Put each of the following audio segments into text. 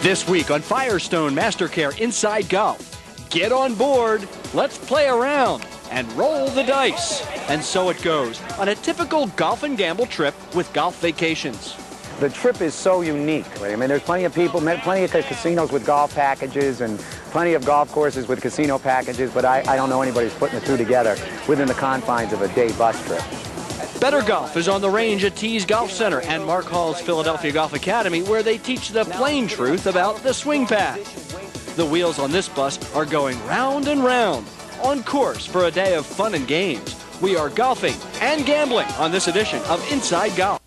This week on Firestone Mastercare Inside Golf, get on board, let's play around, and roll the dice. And so it goes on a typical golf and gamble trip with Golf Vacations. The trip is so unique. I mean, there's plenty of people, plenty of casinos with golf packages and plenty of golf courses with casino packages, but I don't know anybody who's putting the two together within the confines of a day bus trip. Better Golf is on the range at Tees Golf Center and Mark Hall's Philadelphia Golf Academy, where they teach the plain truth about the swing path. The wheels on this bus are going round and round, on course for a day of fun and games. We are golfing and gambling on this edition of Inside Golf.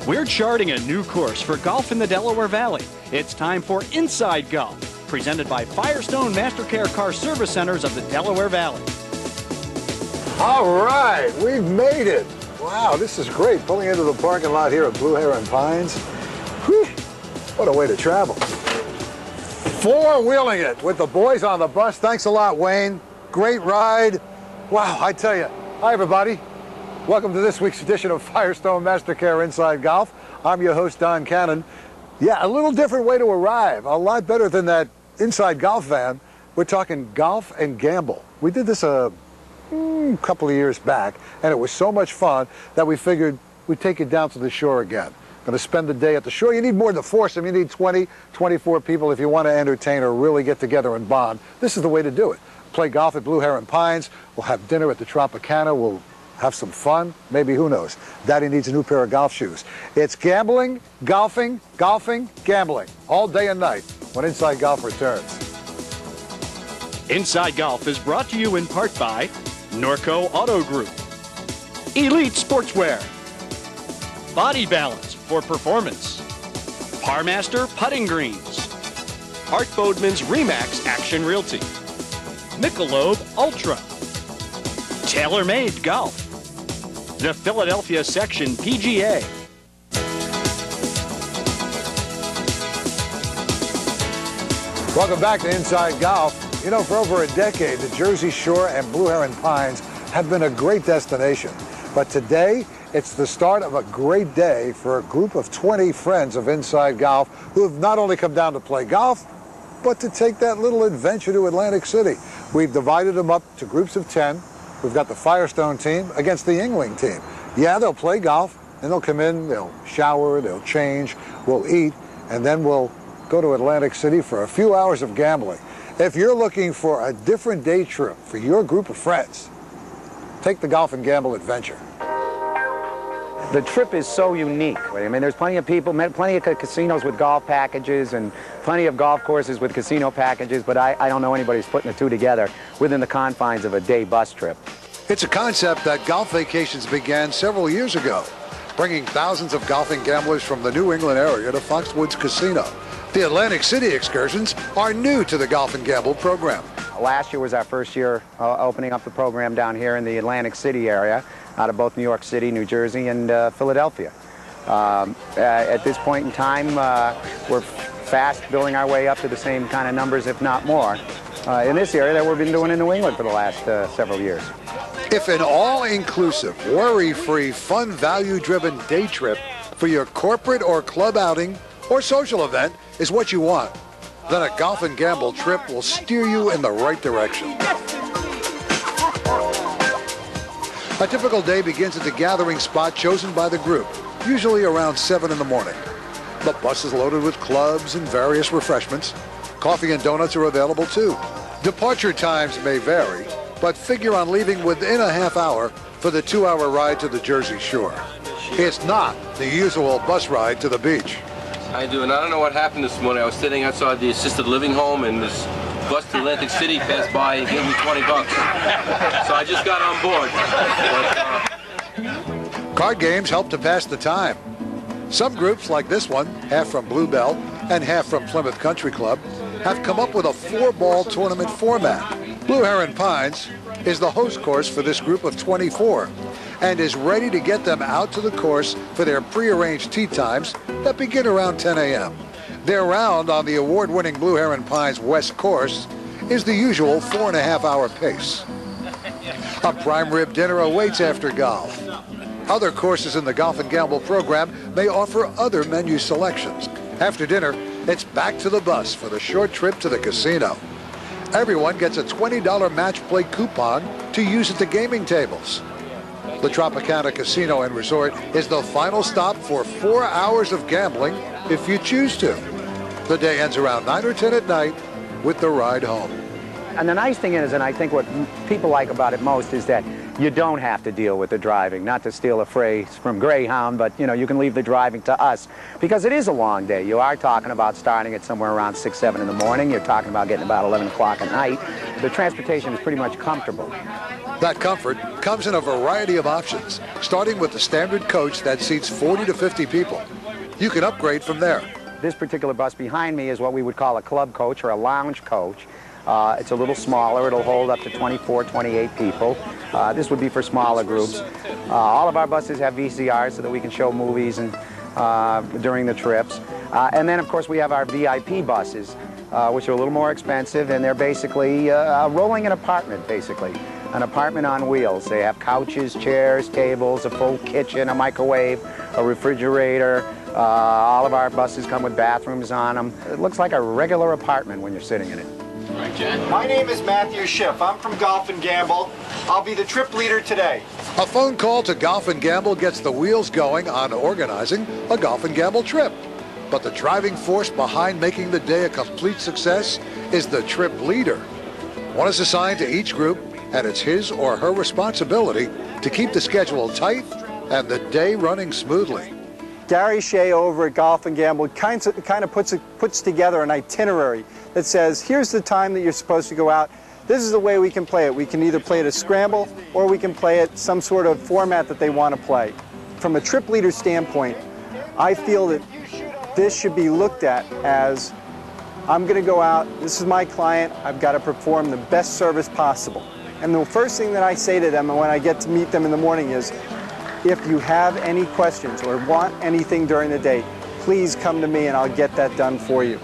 We're charting a new course for golf in the Delaware Valley. It's time for Inside Golf, presented by Firestone Mastercare Car Service Centers of the Delaware Valley. All right, we've made it. Wow, this is great. Pulling into the parking lot here at Blue Heron Pines. Whew, what a way to travel. Four-wheeling it with the boys on the bus. Thanks a lot, Wayne. Great ride. Wow, I tell you. Hi, everybody. Welcome to this week's edition of Firestone Mastercare Inside Golf. I'm your host, Don Cannon. Yeah, a little different way to arrive. A lot better than that Inside Golf van. We're talking golf and gamble. We did this a couple of years back, and it was so much fun that we figured we'd take it down to the shore again. Going to spend the day at the shore. You need more than foursome. You need 20, 24 people if you want to entertain or really get together and bond. This is the way to do it. Play golf at Blue Heron Pines. We'll have dinner at the Tropicana. We'll have some fun, maybe, who knows. Daddy needs a new pair of golf shoes. It's gambling, golfing, gambling, all day and night when Inside Golf returns. Inside Golf is brought to you in part by Norco Auto Group, Elite Sportswear, Body Balance for Performance, Parmaster Putting Greens, Art Bodeman's Remax Action Realty, Michelob Ultra, TaylorMade Golf, the Philadelphia Section PGA. Welcome back to Inside Golf. You know, for over a decade, the Jersey Shore and Blue Heron Pines have been a great destination. But today, it's the start of a great day for a group of 20 friends of Inside Golf who have not only come down to play golf, but to take that little adventure to Atlantic City. We've divided them up to groups of 10. We've got the Firestone team against the Yingling team. Yeah, they'll play golf, and they'll come in, they'll shower, they'll change, we'll eat, and then we'll go to Atlantic City for a few hours of gambling. If you're looking for a different day trip for your group of friends, take the Golf and Gamble adventure. The trip is so unique. I mean, there's plenty of people, plenty of casinos with golf packages and plenty of golf courses with casino packages, but I don't know anybody who's putting the two together within the confines of a day bus trip. It's a concept that Golf Vacations began several years ago, bringing thousands of golfing gamblers from the New England area to Foxwoods Casino. The Atlantic City excursions are new to the Golf and Gamble program. Last year was our first year opening up the program down here in the Atlantic City area, out of both New York City, New Jersey, and Philadelphia. At this point in time, we're fast building our way up to the same kind of numbers, if not more, in this area that we've been doing in New England for the last several years. If an all-inclusive, worry-free, fun, value-driven day trip for your corporate or club outing or social event is what you want, then a Golf and Gamble trip will steer you in the right direction. A typical day begins at the gathering spot chosen by the group, usually around 7 in the morning. The bus is loaded with clubs and various refreshments. Coffee and donuts are available too. Departure times may vary, but figure on leaving within a half hour for the 2-hour ride to the Jersey Shore. It's not the usual bus ride to the beach. I do, and I don't know what happened this morning. I was sitting outside the assisted living home, and this bus to Atlantic City passed by and gave me $20. So I just got on board. Card games help to pass the time. Some groups, like this one, half from Bluebell and half from Plymouth Country Club, have come up with a 4-ball tournament format. Blue Heron Pines is the host course for this group of 24 and is ready to get them out to the course for their prearranged tee times that begin around 10 a.m. Their round on the award-winning Blue Heron Pines West course is the usual 4.5-hour pace. A prime rib dinner awaits after golf. Other courses in the Golf and Gamble program may offer other menu selections. After dinner, it's back to the bus for the short trip to the casino. Everyone gets a $20 match play coupon to use at the gaming tables. The Tropicana Casino and Resort is the final stop for 4 hours of gambling if you choose to. The day ends around 9 or 10 at night with the ride home. And the nice thing is, and I think what people like about it most, is that you don't have to deal with the driving. Not to steal a phrase from Greyhound, but you know, you can leave the driving to us because it is a long day. You are talking about starting at somewhere around 6, 7 in the morning. You're talking about getting about 11 o'clock at night. The transportation is pretty much comfortable. That comfort comes in a variety of options, starting with the standard coach that seats 40 to 50 people. You can upgrade from there. This particular bus behind me is what we would call a club coach or a lounge coach. It's a little smaller. It'll hold up to 24, 28 people. This would be for smaller groups. All of our buses have VCRs so that we can show movies and during the trips. And then, of course, we have our VIP buses, which are a little more expensive, and they're basically rolling an apartment, basically. An apartment on wheels. They have couches, chairs, tables, a full kitchen, a microwave, a refrigerator. All of our buses come with bathrooms on them. It looks like a regular apartment when you're sitting in it. My name is Matthew Schiff. I'm from Golf and Gamble. I'll be the trip leader today. A phone call to Golf and Gamble gets the wheels going on organizing a Golf and Gamble trip. But the driving force behind making the day a complete success is the trip leader. One is assigned to each group, and it's his or her responsibility to keep the schedule tight and the day running smoothly. Gary Shea over at Golf and Gamble kind of puts together an itinerary that says, here's the time that you're supposed to go out. This is the way we can play it. We can either play it a scramble or we can play it some sort of format that they want to play. From a trip leader standpoint, I feel that this should be looked at as, I'm going to go out, this is my client, I've got to perform the best service possible. And the first thing that I say to them when I get to meet them in the morning is, if you have any questions or want anything during the day, please come to me and I'll get that done for you.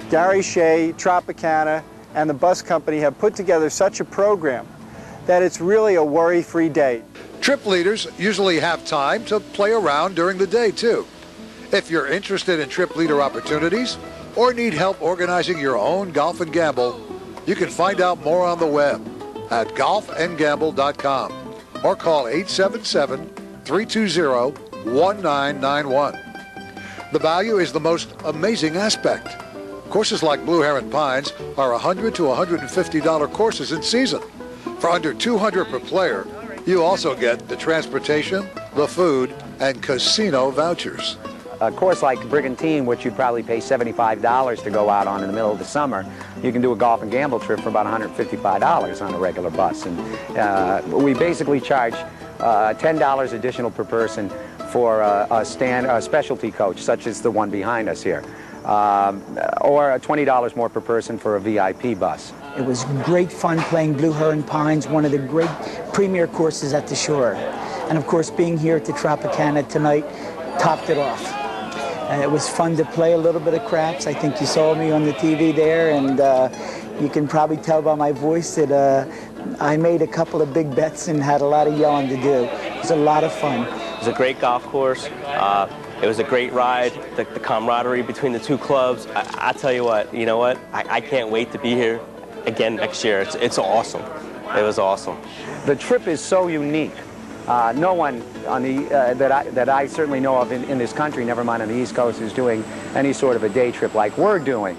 Gary Shea, Tropicana, and the bus company have put together such a program that it's really a worry-free day. Trip leaders usually have time to play around during the day, too. If you're interested in trip leader opportunities or need help organizing your own Golf and Gamble, you can find out more on the web at golfandgamble.com or call 877-320-1991. The value is the most amazing aspect. Courses like Blue Heron Pines are $100 to $150 courses in season. For under $200 per player, you also get the transportation, the food, and casino vouchers. A course like Brigantine, which you'd probably pay $75 to go out on in the middle of the summer, you can do a Golf and Gamble trip for about $155 on a regular bus. And we basically charge $10 additional per person for a specialty coach, such as the one behind us here, or $20 more per person for a VIP bus. It was great fun playing Blue Heron Pines, one of the great premier courses at the shore. And of course, being here at the Tropicana tonight topped it off. It was fun to play a little bit of craps. I think you saw me on the TV there, and you can probably tell by my voice that I made a couple of big bets and had a lot of yelling to do. It was a lot of fun. It was a great golf course. It was a great ride, the camaraderie between the two clubs. I tell you what, I can't wait to be here again next year. It's awesome. It was awesome. The trip is so unique. No one on the that I certainly know of in this country, never mind on the East Coast, is doing any sort of a day trip like we're doing.